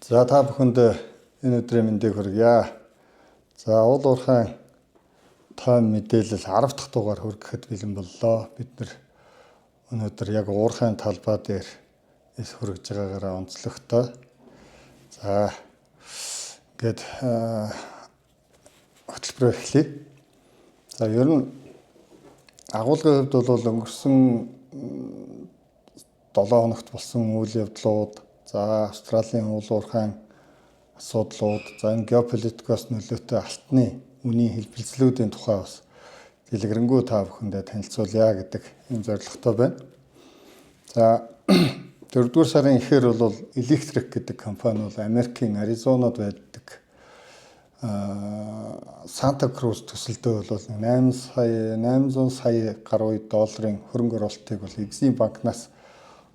За та бүхэнд энэ өдрийн мэндийг хүргье. За уул уурхай тойм мэдээлэл 10 дахь дугаар хүргэхэд бэлэн боллоо. Бид нэр өнөөдөр яг уурхайн талбай дээр хүргэж байгаагаараа онцлогтой. За ингээд хөтөлбөрөө эхлэе. За ер нь агуулгын хувьд бол өнгөрсөн 7 хоногт болсон үйл явдлууд, за Австралийн уул уурхайн асуудлууд, за энэ геополитикоос нөлөөтэй алтны үнийн хэлбэлзлүүдийн тухай бас дэлгэрэнгүй та бүхэндээ танилцуулъя гэдэг юм зорилготой байна. За 4-р сарын эхээр бол Electric гэдэг компани бол Америкийн Аризонад байдаг Санта Крус төсөлдөө бол 800 сая гаруй долларын хөрөнгө оруулалтыг бол Exim банкнаас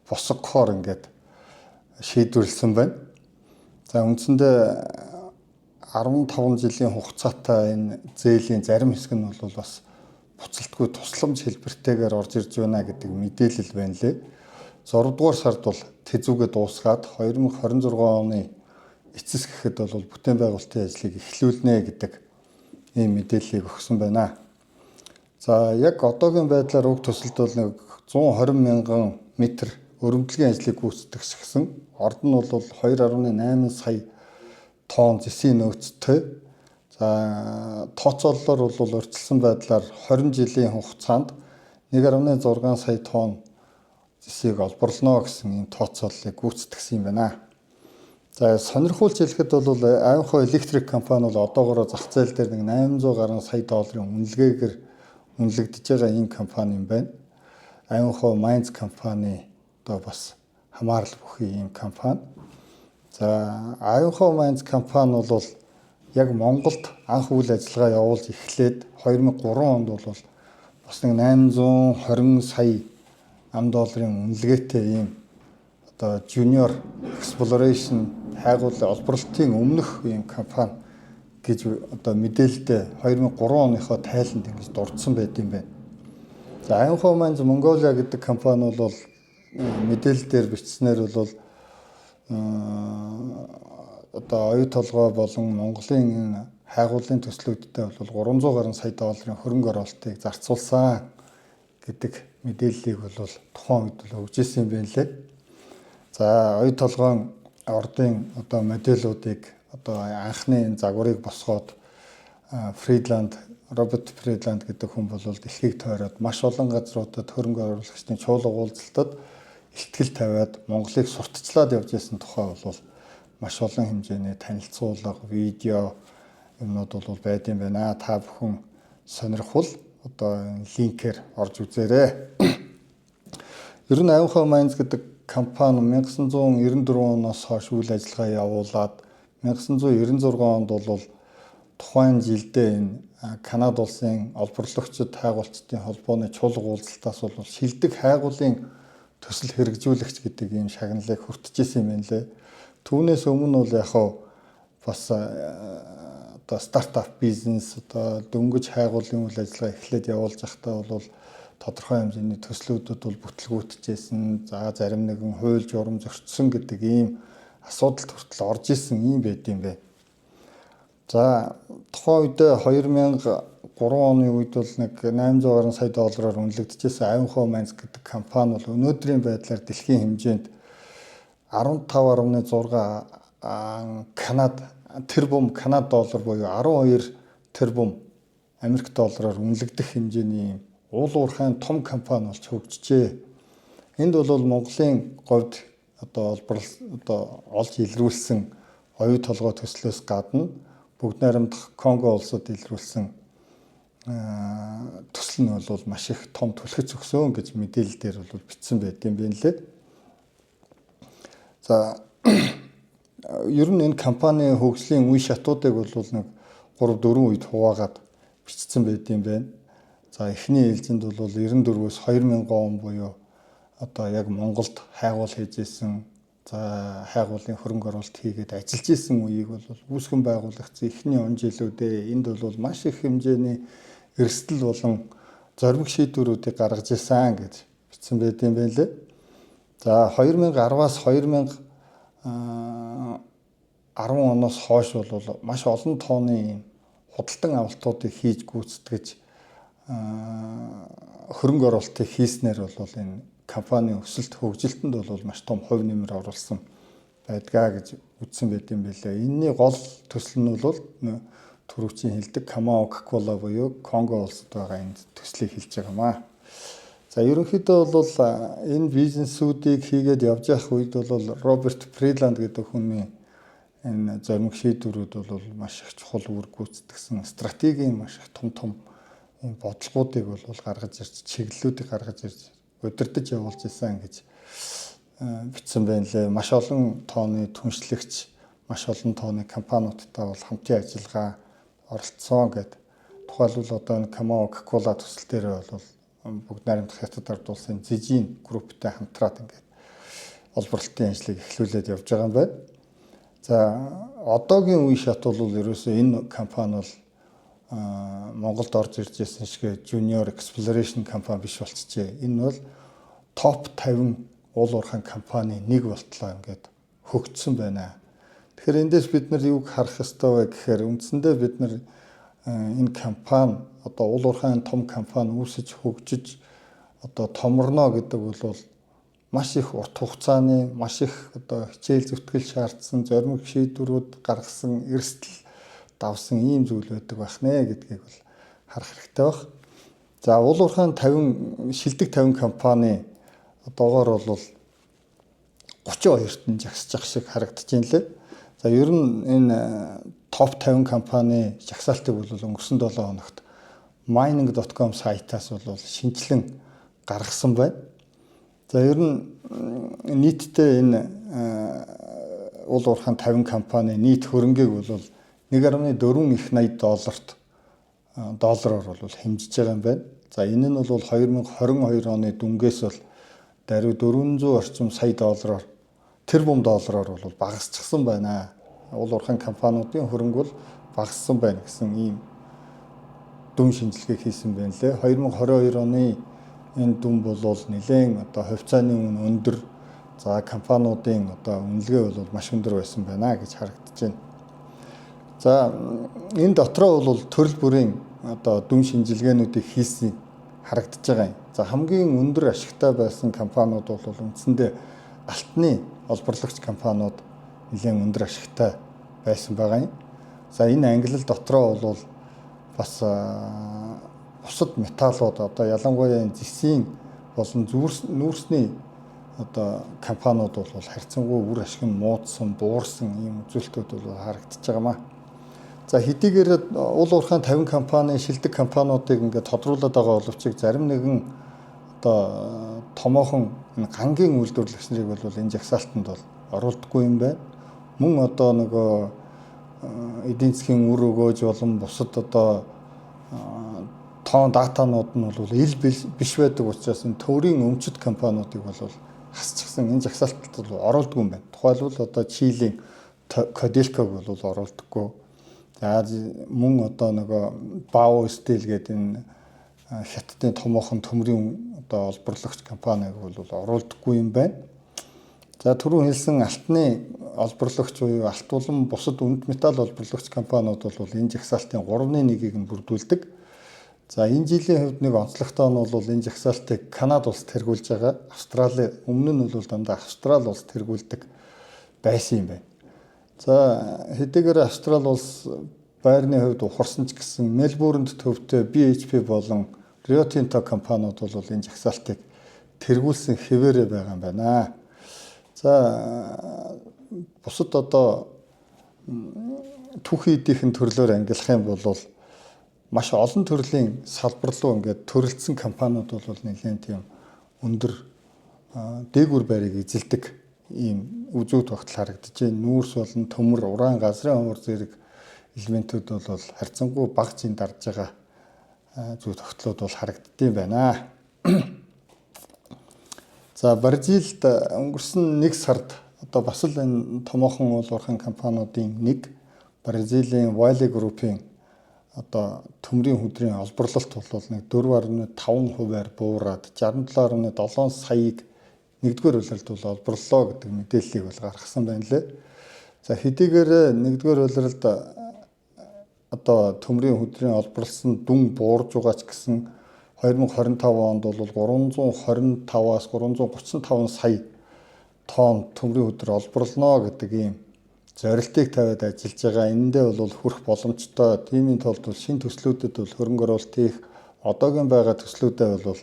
босгохоор ингээд шийдвэрлсэн байна. За үндсэндээ 15 жилийн хугацаатай энэ зээлийн зарим хэсэг нь бол бас буцалтгүй тусламж хэлбэртэйгээр орж ирж байна гэдэг мэдээлэл байна лээ. 6 дугаар сард бол тэзүүгээ дуусгаад 2026 оны эцэс гэхэд бол бүтээн байгуулалтын ажлыг эхлүүлнэ гэдэг ийм мэдээллийг өгсөн байна. За яг одоогийн байдлаар уг төсөлд бол 120 мянган метр өрөмтлөгийн ажлыг гүйцэтгэсэн. Орд нь бол 2.8 сая тонн зэсийн нөөцтэй. За тооцоололоор бол урьдчилсан байдлаар 20 жилийн хугацаанд 1.6 сая тонн зэсийг олборлоно гэсэн ийм тооцооллыг гүйцэтгэсэн юм байна. За сонирхуулж хэлэхэд бол Авинхой Electric компани бол одоогоор зах зээл дээр 800 гаруй сая долларын үнэлгээгээр үнэлэгдэж байгаа ийм компани юм байна. Авинхой Mines компани одоо бас хамаарал бүхий ийм компани. За Авинхой Mines компани бол яг Монголд анх үйл ажиллагаа явуулж эхлээд 2003 онд бол бас 820 сая $, үнэлгээтэй ийм одоо Junior Exploration хайгуулын олборлолтын өмнөх ийм компани гэж одоо мэдээлэлдээ 2003 оныхоо тайланд ингэж дурдсан байт юм байна. За Авинхой Mines Mongolia гэдэг компани бол мэдээлэл дээр бичснээр бол одоо оюу толгой болон Монголын энэ хайгуулын төслүүдтэй бол 300 гаруй сая долларын хөрөнгө оруулалтыг зарцуулсан гэдэг мэдээллийг бол тухайн үед өгж ирсэн юм байна лээ. За оюу толгойн ордын одоо модулуудыг одоо анхны загварыг босгоод Роберт Фридланд гэдэг хүн бол дэлхийг тойроод маш олон газруудад хөрөнгө оруулагчдын чуулга уулзалтад ихтгэл тавиад Монголыг сурталчлаад явж байсан тухай бол маш олон хэмжээний танилцуулга, видео юмнууд бол байд юм байна. Та бүхэн сонирхвол одоо линкээр орж үзээрэй. Ер нь Авинхой Mines гэдэг компани 1994 оноос хойш үйл ажиллагаа явуулаад 1996 онд бол тухайн жилдээ энэ Канада улсын олборлогчид хайгуулчдын холбооны чуулга уулзалтаас бол шилдэг хайгуулын төсөл хэрэгжүүлэгч гэдэг ийм шагналыг хүртэж исэн юм байна лээ. Түүнээс өмнө бол яг бас одоо стартап бизнес одоо дөнгөж хайгуулын үйл ажиллагаа эхлээд явуулж байхдаа бол тодорхой хэмжээний төслүүдүүд бол бүтлгүүтжсэн. За зарим нэгэн хууль журам зөрчсөн гэдэг ийм асуудалд хүртэл орж исэн юм байт юм бэ. За тухайн үед 2003 оны үед бол 800 гаруй сая доллараар үнэлэгдэжсэн Авинхой Mines гэдэг компани бол өнөөдрийн байдлаар дэлхийн хэмжээнд 15.6 тэрбум Канад доллар буюу 12 тэрбум Америк доллараар үнэлэгдэх хэмжээний уул уурхайн том компани болж хөгжижээ. Энд бол Монголын говьд одоо олж илрүүлсэн оюу толгой төслөөс гадна бүгд найрамдах Конго улсад илрүүлсэн төсөл нь бол маш их том түлхэц өгсөн гэж мэдээлэл дээр бол бичсэн байт юм байна лээ. За ер нь энэ компани хөгжлийн үе шатуудыг бол 3-4 үед хуваагаад бичсэн байт юм байна. За эхний ээлжинд бол 94-өөс 2000 он буюу одоо яг Монголд хайгуул хийж исэн, за хайгуулын хөрөнгө оруулалт хийгээд ажиллаж исэн үеийг бол үүсгэн байгуулагч эхний он жилүүдээ энд бол маш их хэмжээний эрсдэл болон зориг шийдвэрүүдийг гаргаж ирсэн гэж бичсэн байт юм байна лээ. За 2010-аас 10 оноос хойш бол маш олон тооны худалдан авалтуудыг хийж гүйцэтгэж хөрөнгө оруулалтыг хийснээр бол энэ компани өсөлт хөгжилтөнд бол маш том хувь нэмэр оруулсан байдгаа гэж үзсэн байт юм билээ. Энэний гол төсөл нь бол түрүүчийн хэлдэг Камао Какола буюу Конго улсад байгаа энэ төслийг хэлж байгаамаа. За ерөнхийдөө бол энэ бизнесүүдийг хийгээд явж явах үед бол Роберт Фриланд гэдэг хүний энэ зоримог шийдвэрүүд бол маш их чухал үр гүйцэтгэсэн стратегийн маш их том энэ бодлогуудыг бол гаргаж ирж, чиглэлүүдийг гаргаж ирж удирдах явуулж исэн гэж бичсэн байна лээ. Маш олон тооны түншлэгч, маш олон тооны компаниудтай бол хамтын ажиллагаа оролцсон гэдэг. Тухайлбал одоо энэ Камао Какола төсөл дээр бол бүгд найрамдах хятад ард улсын Зижин групптэй хамтраад ингээд олборлолтын ажлыг эхлүүлээд явж байгаа юм байна. За одоогийн үе шат бол ерөөсөө энэ компани бол Монголд орж ирж ирсэн шиг Junior Exploration компани биш болчихжээ. Энэ бол топ 50 уул уурхайн компани нэг болтлоо ингээд хөгжсөн байна. Тэгэхээр эндээс бид нар юуг харах ёстой вэ гэхээр үндсэндээ бид нар энэ компани одоо уул уурхайн том компани үүсэж хөгжиж одоо томорно гэдэг бол маш их урт хугацааны маш их одоо хичээл зүтгэл шаардсан зоримог шийдвэрүүд гаргасан эрсдэл давсан ийм зүйл байдаг байх нэ гэдгийг бол харах хэрэгтэй баг. За уул уурхайн 50 шилдэг 50 компани одоогоор бол 32-т нь жагсаж шиг харагдаж байна лээ. За ер нь энэ топ 50 компани жагсаалтыг бол өнгөрсөн 7 хоногт mining.com сайтаас бол шинжилэн гаргасан байна. За ер нь нийтдээ энэ уул уурхайн 50 компани нийт хөрөнгийг бол 1.4 их 80 доллараар бол хэмжиж байгаа юм байна. За энэ нь бол 2022 оны дүнгээс бол даруй 400 орчим сая доллараар тэрбум доллараар бол багасчихсан байна. Уул уурхайн компаниудын хөрөнгө бол багассан байна гэсэн ийм дүн шинжилгээ хийсэн байна лээ. 2022 оны энэ дүн бол нэлээд одоо хувьцааны үн өндөр. За компаниудын одоо үнэлгээ бол маш өндөр байсан байна гэж харагдаж байна. За энэ дотроо бол төрөл бүрийн одоо дүн шинжилгээнүүдийг хийсэн харагдаж байгаа юм. За хамгийн өндөр ашигтай байсан компаниуд бол үндсэндээ алтны олборлагч компаниуд нэлээд өндөр ашигтай байсан байгаа юм. За энэ ангилал дотроо бол бас бусад металлууд одоо ялангуяа энэ зэсийн болон нүүрсний одоо компаниуд бол харьцангуй үр ашиг нь муудсан, буурсан ийм үзүүлэлтүүд бол харагдаж байгаамаа. За хэдийгээр уул уурхайн 50 компани шилдэг компаниудыг ингээд тодруулаад байгаа боловч зарим нэгэн одоо томоохон энэ гангийн үйлдвэрлэгч нарыг бол энэ жагсаалтанд бол оруулдаггүй юм байна. Мөн одоо нөгөө эдийн засгийн үр өгөөж болон бусад одоо тоон датанууд нь бол ил биш байдаг учраас энэ төврийн өмчит компаниудыг бол хасчихсан энэ жагсаалтанд бол оруулдаггүй юм байна. Тухайлбал одоо Чилийн Коделког бол оруулдаггүй. За мөн одоо нөгөө Бао Стил гэдэг энэ хятадын томоохон төмрийн одоо олборлагч компаниг бол оруулдаггүй юм байна. За түрүү хэлсэн алтны олборлагч буюу алт болон бусад үнд металл олборлагч компаниуд бол энэ жагсаалтын 3/1-ийг нь бүрдүүлдэг. За энэ жилийн хувьд нэг онцлогтой нь бол энэ жагсаалтыг Канада улс тэргүүлж байгаа. Австрали өмнө нь бол дандаа Австрали улс тэргүүлдэг байсан юм байна. За хэдийгээр Австрали улс байрны хувьд ухарсан ч гэсэн Мельбурнд төвтэй BHP болон Rio Tinto компаниуд бол энэ жагсаалтыг тэргүүлсэн хэвээрээ байгаа юм байна. За бусад одоо түүхий эдийнхэн төрлөөр ангилах юм бол маш олон төрлийн салбар руу ингээд төрөлдсөн компаниуд бол нэлээд тийм өндөр дээгүүр байрыг эзэлдэг ийм үзүү тогтол харагдаж байна. Нүүрс болон төмөр, уран, газрын ховор зэрэг элементүүд бол харьцангуй бага зүйн дарж байгаа зүй тогтлууд бол харагддсан байна. За Бразилд өнгөрсөн 1 сард одоо бас л энэ томоохон уул уурхайн компаниудын нэг Бразилийн Vale Group-ийн одоо төмрийн хөдрийн олборлолт бол нэг 4.5%-аар буураад 67.7 саяыг нэгдүгээр улиралд бол олборлоо гэдэг мэдээллийг бол гаргасан байна лээ. За хэдийгээр нэгдүгээр улиралд одоо төмрийн хөдрийн олборлсон дүн буурж байгаа ч гэсэн 2025 онд бол 325-аас 335 сая тонн төмрийн хөдөр олборлоно гэдэг ийм зорилтыг тавиад ажиллаж байгаа. Энэндээ бол хүрэх боломжтой. Тиймийн тулд бол шинэ төслүүдэд бол хөрөнгө оруулалт хийх, одоогийн байгаа төслүүдэд бол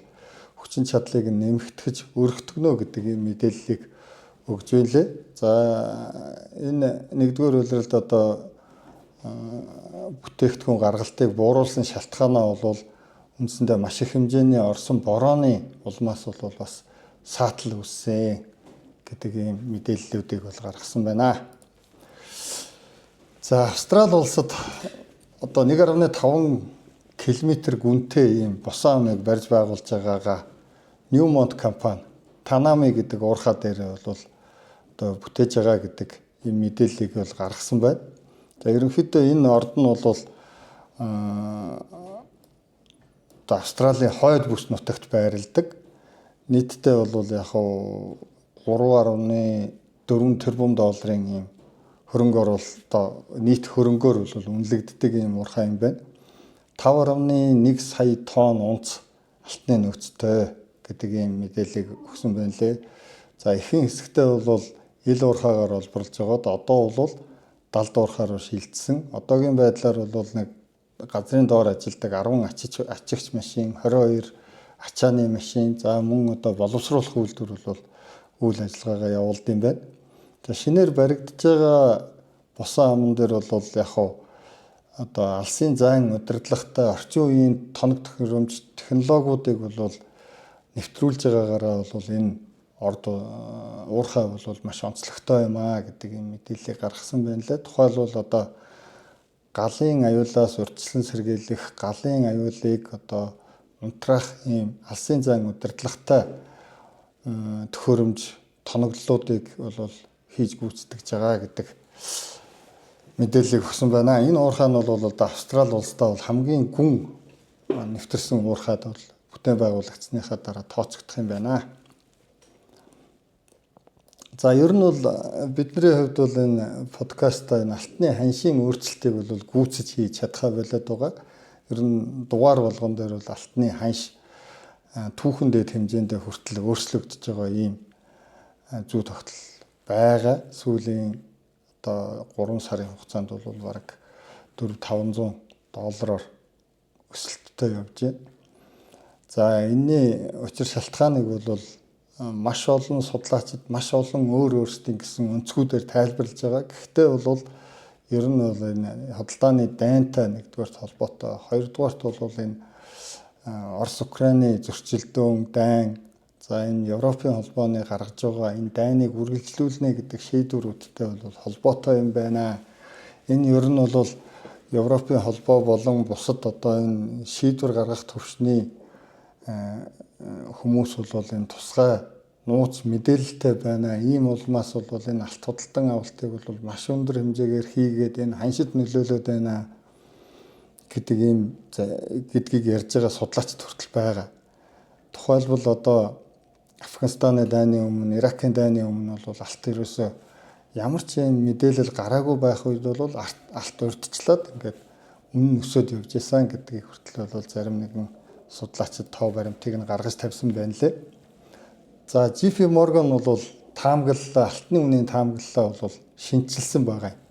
хүчин чадлыг нэмэгтгэж өргөтгөнө гэдэг ийм мэдээллийг өгж байлээ. За энэ нэгдүгээр улиралд одоо бүтээгдэхүүн гаргалтыг бууруулсан шалтгаанаа бол үндсэндээ маш их хэмжээний орсон борооны улмаас бол бас саатал үүссэн гэдэг ийм мэдээллүүдийг бол гаргасан байна. За Австрали улсад одоо 1.5 км гүнтэй ийм босон амыг барьж байгуулж байгаагаа Newmont компани Tanami гэдэг уурхай дээр бол одоо бүтээж байгаа гэдэг ийм мэдээллийг бол гаргасан байна. За ерөнхийдөө энэ орд нь бол Австралийн хойд бүс нутагт байрладаг. Нийтдээ бол яг 3.4 тэрбум долларын ийм хөрөнгө оруулалтаа нийт хөрөнгөөр бол үнэлэгддэг ийм уурхай юм байна. 5.1 сая тонн унц алтны нөөцтэй гэдэг ийм мэдээллийг өгсөн байна лээ. За ихэнх хэсэгтээ бол ил уурхайгаар олборлож байгаад одоо бол далд уурхай руу шилжсэн. Одоогийн байдлаар бол нэг газрын доор ажилладаг 10 ачигч машин, 22 ачааны машин, за мөн одоо боловсруулах үйлдвэр бол үйл ажиллагаагаа явуулд юм байна. За шинээр баригдаж байгаа босон амн дээр бол яг одоо алсын зайн удирдлагатай орчин үеийн тоног төхөөрөмж технологиудыг бол нэвтрүүлж байгаагаараа бол энэ орд уурхай бол маш онцлогтой юм аа гэдэг юм мэдээллийг гаргасан байна лээ. Тухайлбал одоо галын аюулаас урьдчилан сэргийлэх, галын аюулыг одоо унтраах ийм алсын зайн удирдлагатай төхөөрөмж тоноглолуудыг бол хийж гүйцэтгэж байгаа гэдэг мэдээллийг өгсөн байна. Энэ уурхай нь бол Австрали улсдаа бол хамгийн гүн нэвтэрсэн уурхайд бол бүтээн байгуулагдсныхаа дараа тооцогдох юм байна. За ер нь бол бидний хувьд бол энэ подкастаа энэ алтны ханшийн өөрчлөлтийг бол гүйцэж хийж чадхаа болоод байгаа. Ер нь дугаар болгон дээр бол алтны ханш түүхэн дэд хэмжээндээ хүртэл өөрчлөгдөж байгаа ийм зүй тогтол байгаа. Сүүлийн одоо 3 сарын хугацаанд бол бараг 400-500 доллараар өсөлттэй явж байна. За энэний учир шалтгааныг бол маш олон судлаачид маш олон өөр өөрсдийн гэсэн өнцгүүдээр тайлбарлаж байгаа. Гэхдээ бол ер нь бол энэ худалдааны дайнтай нэгдүгээрт холбоотой, хоёрдугаарт бол энэ Орос Украины зөрчилдөөн дайн, за энэ Европын холбооны гаргаж байгаа энэ дайныг үргэлжлүүлнэ гэдэг шийдвэрүүдтэй бол холбоотой юм байна. Энэ ер нь бол Европын холбоо болон бусад одоо энэ шийдвэр гаргах төвшний хүмүүс бол энэ тусгай нууц мэдээлэлтэй байна. Ийм улмаас бол энэ алт худалдан авалтыг бол маш өндөр хэмжээгээр хийгээд энэ ханшид нөлөөлөд байна гэдэг ийм гэдгийг ярьж байгаа судлаачид хүртэл байгаа. Тухайлбал одоо Афганистаны дайны өмнө, Иракийн дайны өмнө бол алт ерөөсөө ямар ч юм мэдээлэл гараагүй байх үед бол алт урьдчилаад ингээд үнэн өсөд явж исэн гэдгийг хүртэл бол зарим нэгэн судлаачид тоо баримтыг нь гаргаж тавьсан байна лээ. За JP Morgan бол таамаглалаа, алтны үнийн таамаглалаа бол шинжилсэн байгаа юм.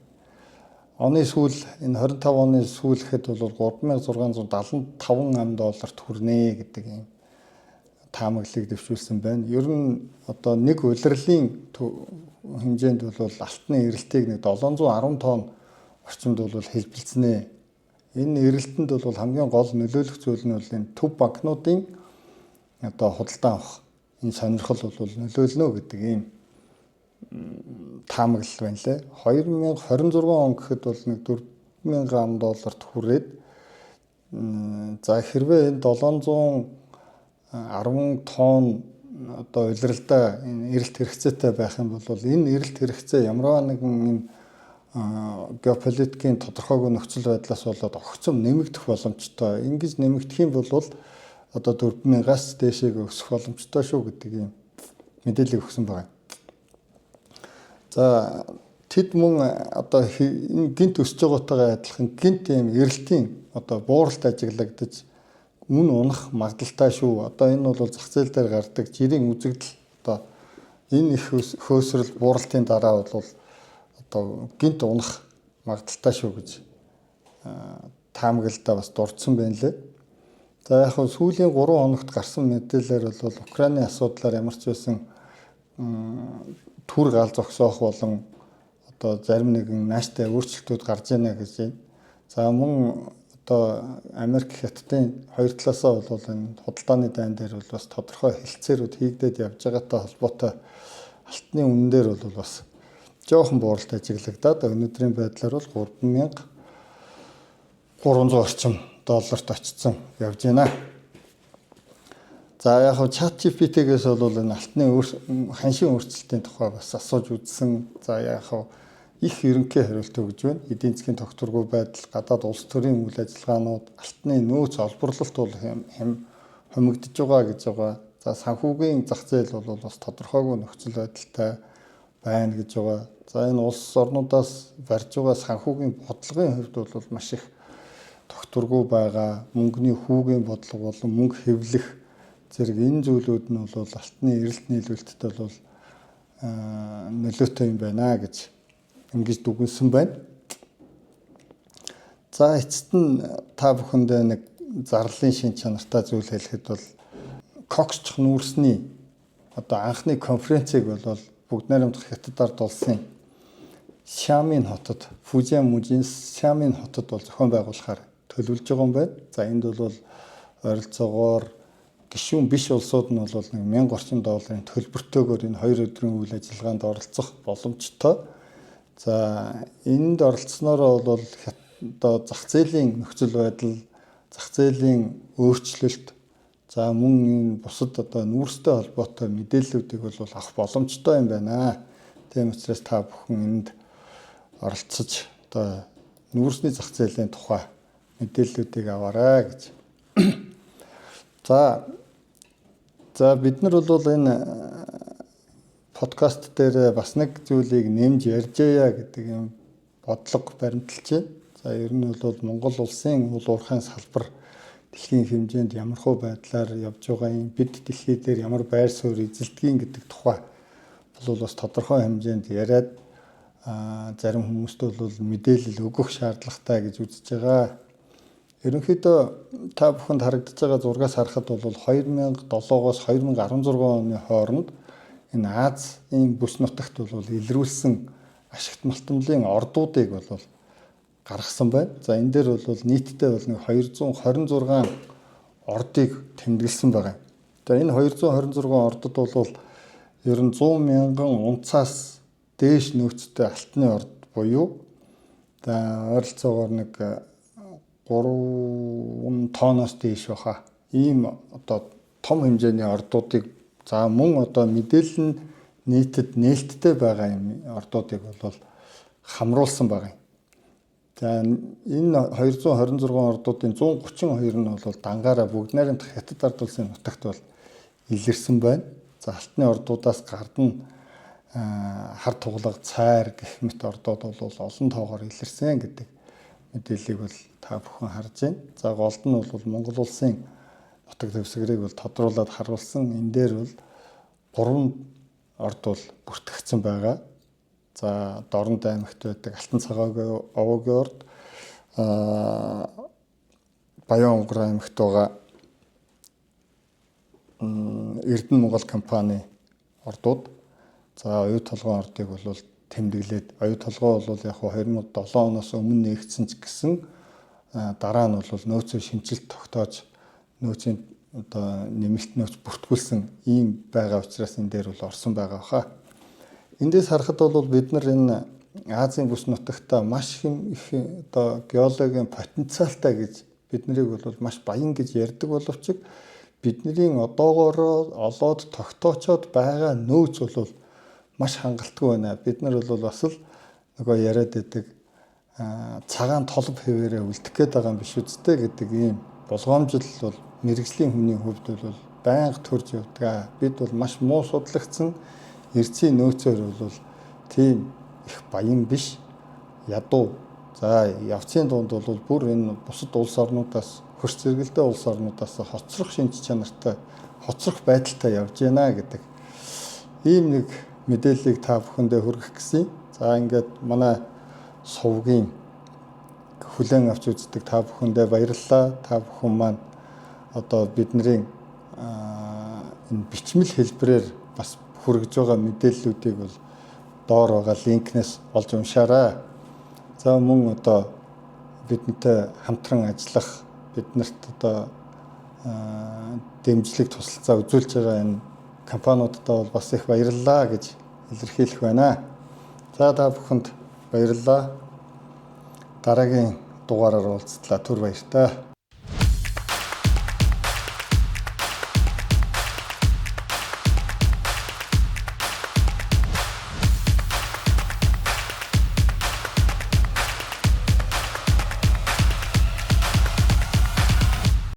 Оны сүүл энэ 25 оны сүүлэхэд бол 3675 ам долларт хүрнэ гэдэг юм таамаглалыг дэвшүүлсэн байна. Ер нь одоо нэг улирлын хэмжээнд бол алтны эрэлтийг нэг 710 тонн орчимд бол хэлбэлцэнэ. Энэ эрэлтэнд бол хамгийн гол нөлөөлөх зүйл нь бол энэ төв банкнуудын одоо худалдан авах энэ сонирхол бол нөлөөлнө гэдэг ийм таамаглал байна лээ. 2026 он гэхэд бол нэг 4000 ам долларт хүрээд за хэрвээ энэ 710 тонн одоо улиралдаа энэ эрэлт хэрэгцээтэй байх юм бол энэ эрэлт хэрэгцээ ямар нэгэн энэ геополитикийн тодорхойгүй нөхцөл байдлаас болоод огцом нэмэгдэх боломжтой. Ингэж нэмэгдэх юм бол одоо 4000-аас дээшээ өсөх боломжтой шүү гэдэг ийм мэдээлэл өгсөн байна. За тэд мөн одоо энэ гинт өсөж байгаагаагаа адилхан гинт ийм эрэлтийн одоо бууралт ажиглагдаж мөн унах магадaltaй шүү. Одоо энэ бол зах зээл дээр гардаг жирийн үзэгдэл одоо энэ их хөөсрөл бууралтын дараа бол одоо гинт унах магадaltaй шүү гэж таамаглалдаа бас дурдсан байна лээ. За яг хөө сүүлийн 3 хоногт гарсан мэдээлэлээр бол Украины асуудлаар ямар ч байсан түр гал зогсоох болон одоо зарим нэгэн нааштай өөрчлөлтүүд гарч ийнэ гэж байна. За мөн одоо Америк хятадын хоёр талаасаа бол энэ худалдааны дайн дээр бол бас тодорхой хэлцээрүүд хийгдээд явж байгаатай холбоотой алтны үнэн дээр бол бас жоохон бууралт ажиглагдаад өнөөдрийн байдлаар бол 3300 орчим долларт очсон явж байна. За яг хөө ChatGPT-гээс бол энэ алтны ханшийн өөрчлөлтийн тухай бас асууж үзсэн. За яг хөө их ерөнхий хариулт өгж байна. Эдийн засгийн тогтворгүй байдал, гадаад улс төрийн үйл ажиллагаанууд, алтны нөөц олборлолт бол хомигдож байгаа гэж байгаа. За санхүүгийн зах зээл бол бас тодорхойгүй нөхцөл байдалтай байна гэж байгаа. За энэ улс орнуудаас барьж байгаа санхүүгийн бодлогын хувьд бол маш их тогтворгүй байгаа. Мөнгөний хүүгийн бодлого болон мөнгө хэвлэх зэрэг энэ зүйлүүд нь бол алтны эрэлт нийлүүлэлтэд бол нөлөөтэй юм байна гэж ингэж дүгнсэн байна. За эцэст нь та бүхэндээ нэг зарлалын шин чанартай зүйл хэлэхэд бол Коксч нүүрсний одоо анхны конференцийг бол бүгд найрамдах Хятад ард улсын Шамин хотод Фужиан мужийн Шамин хотод бол зохион байгуулахаар төлөвлөж байгаа юм байна. За энд бол ойролцоогоор гишүүн биш улсууд нь бол 1000 орчим долларын төлбөртөөгөр энэ 2 өдрийн үйл ажиллагаанд оролцох боломжтой. За энд оролцсноор бол одоо зах зээлийн нөхцөл байдал, зах зээлийн өөрчлөлт, за мөн энэ бусад одоо нүүрстэй холбоотой мэдээллүүдийг бол авах боломжтой юм байна. Тийм учраас та бүхэн энд оролцож одоо нүүрсний зах зээлийн тухай мэдээллүүдийг аваарай гэж. За бид нар бол энэ подкаст дээр бас нэг зүйлийг нэмж ярьжээ гэдэг юм бодлого баримталж байна. За ер нь бол Монгол улсын уул уурхайн салбар дэлхийн хэмжээнд ямархуу байдлаар явж байгаа юм, бид дэлхий дээр ямар байр суурь эзэлдгийг гэдэг тухай бол бас тодорхой хэмжээнд яриад зарим хүмүүст бол мэдээлэл өгөх шаардлагатай гэж үзэж байгаа. Ерөнхийдөө та бүхэнд харагдаж байгаа зургаас харахад бол 2007-оос 2016 оны хооронд энэ Азийн бүс нутагт бол илрүүлсэн ашигт малтмлын ордуудыг бол гаргасан байна. За энэ дээр бол нийтдээ бол 226 ордыг тэмдэглэсэн байгаа. За энэ 226 ордод бол ер нь 100 мянган унцаас дээш нөөцтэй алтны орд буюу за ойролцоогоор нэг 3 тонноос дээш баха. Ийм одоо том хэмжээний ордуудыг за мөн одоо мэдээлэл нь нийтэд нээлттэй байгаа юм ордуудыг бол хамруулсан байгаа юм. За энэ 226 ордуудын 132 нь бол дангаараа бүгд найрамдах Хятад ард улсын нутагт бол илэрсэн байна. За алтны ордуудаас гадна хар туглаг, цайр гэх мэт ордууд бол олон тоогоор илэрсэн гэдэг мэдээллийг бол та бүхэн харж байна. За голд нь бол Монгол улсын нутаг дэвсгэрийг бол тодруулаад харуулсан. Энэ дээр бол 3 орд бол бүртгэгдсэн байгаа. За Дорнод аймагт байдаг Алтан цагаагийн овоогийн орд, Баян Онгор аймагт байгаа Эрдэнэ Монгол компани ордууд. За оюу толгойн ордыг бол тэмдэглээд оюу толгой бол яг 2007 оноос өмнө нэгдсэн ч гэсэн дараа нь бол нөөцөө шинжилт тогтоож нөөцийн одоо нэмэлт нөөц бүртгүүлсэн ийм байгаа учраас энэ дээр бол орсон байгаа хаа. Эндээс харахад бол бид нар энэ Азийн бүс нутагта маш их одоо геологийн потенциалтай гэж бид нарыг бол маш баян гэж ярьдаг боловч бидний одоогоор олоод тогтоочоод байгаа нөөц бол маш хангалттай байна. Бид нар бол бас л нөгөө яриад байдаг цагаан толб хэвээрээ үлдэх гээд байгаа юм биш үсттэй гэдэг ийм болгоомжл бол мэрэгжлийн хүний хувьд бол байнга төрж явдаг. Бид бол маш муу судлагдсан эрчийн нөөцөөр бол тийм их баян биш, ядуу. За явцын дунд бол бүр энэ бусад улс орнуудаас, хөрс зэрэгэлдээ улс орнуудаас хоцрох шинж чанартай, хоцрох байдалтай явж байна гэдэг ийм нэг мэдээллийг та бүхэндээ хүргэх гэсэн. За ингээд манай сувгийн хүлээн авч үздэг та бүхэндээ баярлалаа. Та бүхэн маань одоо бидний энэ бичмэл хэлбэрээр бас хүргэж байгаа мэдээллүүдийг бол доор байгаа линкнээс олж уншаарай. За мөн одоо бидэнтэй хамтран ажиллах, биднэрт одоо дэмжлэг тусалцаа үзүүлж байгаа энэ компаниудаа бол бас их баярлалаа гэж илэрхийлэх байна. За та бүхэнд баярлалаа. Дараагийн дугаараар уулзтлаа. Түр баяртай.